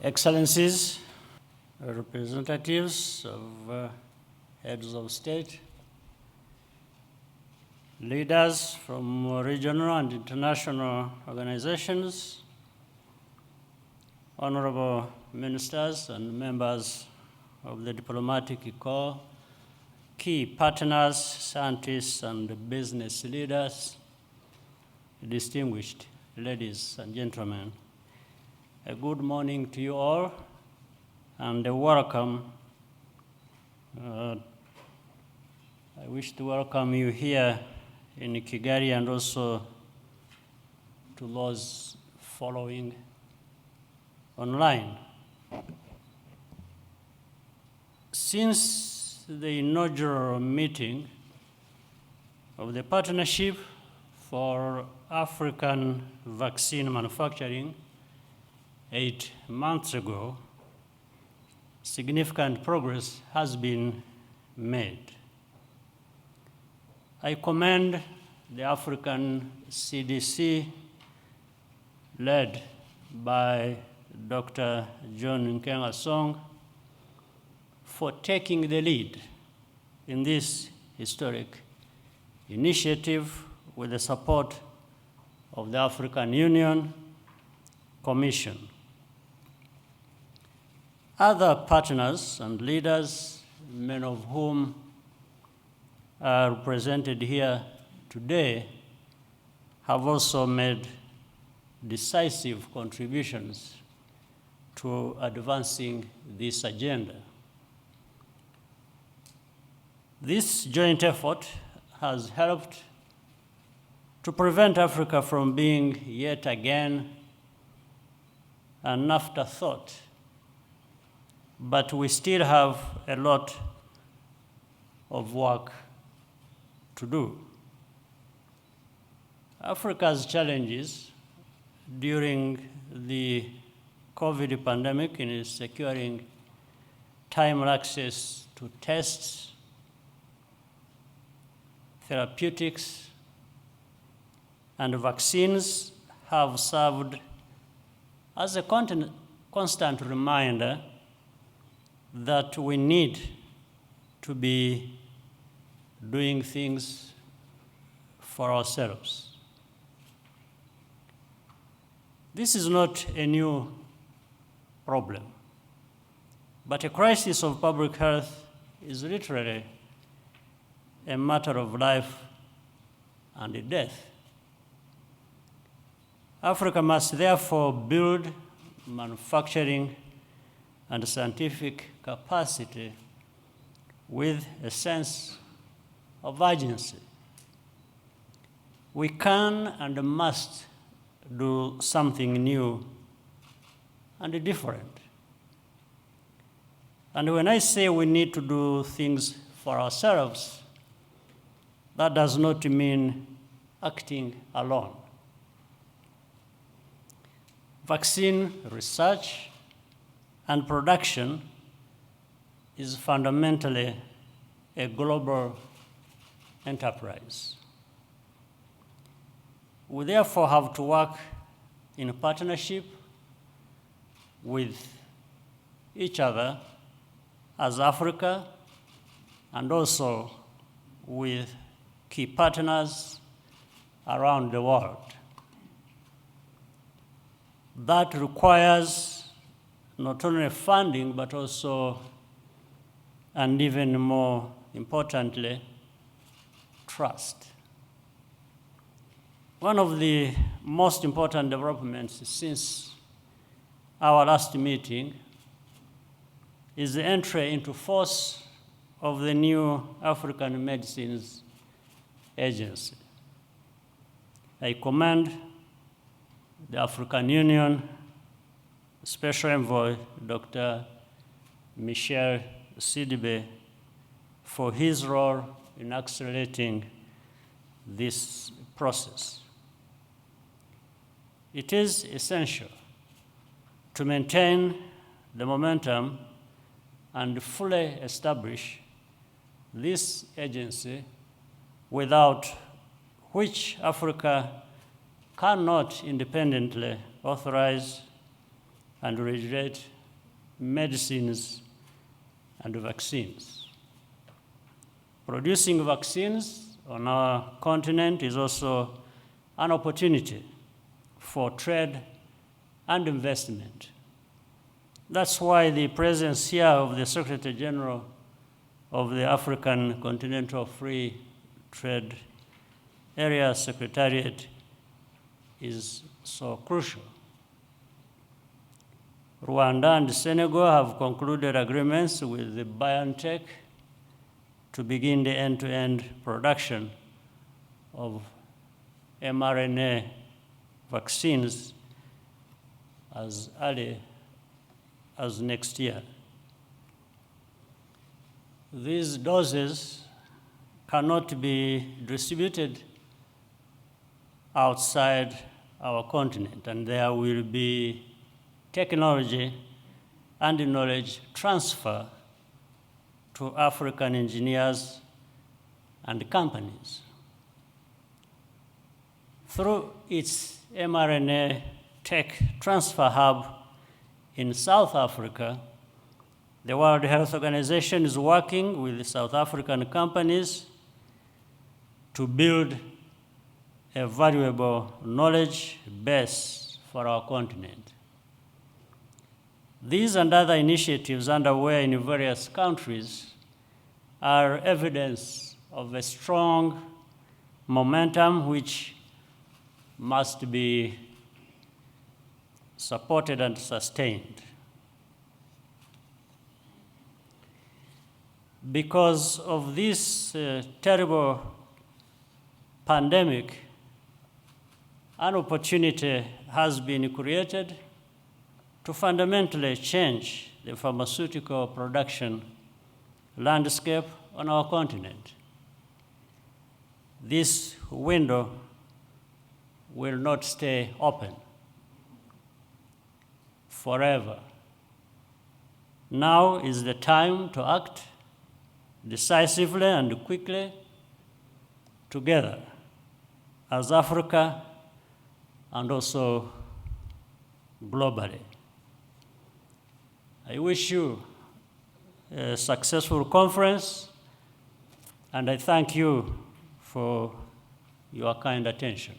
Excellencies, representatives of heads of state, leaders from regional and international organizations, honorable ministers and members of the diplomatic corps, key partners, scientists, and business leaders, distinguished ladies and gentlemen. A good morning to you all, and a welcome. I wish to welcome you here in Kigali and also to those following online. Since the inaugural meeting of the Partnership for African Vaccine Manufacturing 8 months ago, significant progress has been made. I commend the African CDC, led by Dr. John Nkengasong, for taking the lead in this historic initiative with the support of the African Union Commission. Other partners and leaders, many of whom are represented here today, have also made decisive contributions to advancing this agenda. This joint effort has helped to prevent Africa from being yet again an afterthought, but we still have a lot of work to do. Africa's challenges during the COVID pandemic in securing timely access to tests, therapeutics, and vaccines have served as a constant reminder that we need to be doing things for ourselves. This is not a new problem, but a crisis of public health is literally a matter of life and death. Africa must therefore build manufacturing and scientific capacity with a sense of urgency. We can and must do something new and different. And when I say we need to do things for ourselves, that does not mean acting alone. Vaccine research and production is fundamentally a global enterprise. We therefore have to work in partnership with each other as Africa and also with key partners around the world. That requires not only funding, but also, and even more importantly, trust. One of the most important developments since our last meeting is the entry into force of the new African Medicines Agency. I commend the African Union Special Envoy, Dr. Michel Sidibe, for his role in accelerating this process. It is essential to maintain the momentum and fully establish this agency, without which Africa cannot independently authorize and regulate medicines and vaccines. Producing vaccines on our continent is also an opportunity for trade and investment. That's why the presence here of the Secretary General of the African Continental Free Trade Area Secretariat is so crucial. Rwanda and Senegal have concluded agreements with the BioNTech to begin the end-to-end production of mRNA vaccines as early as next year. These doses cannot be distributed outside our continent, and there will be technology and knowledge transfer to African engineers and companies. Through its mRNA tech transfer hub in South Africa, the World Health Organization is working with the South African companies to build a valuable knowledge base for our continent. These and other initiatives underway in various countries are evidence of a strong momentum which must be supported and sustained. Because of this terrible pandemic, an opportunity has been created to fundamentally change the pharmaceutical production landscape on our continent. This window will not stay open forever. Now is the time to act decisively and quickly together as Africa and also globally. I wish you a successful conference, and I thank you for your kind attention.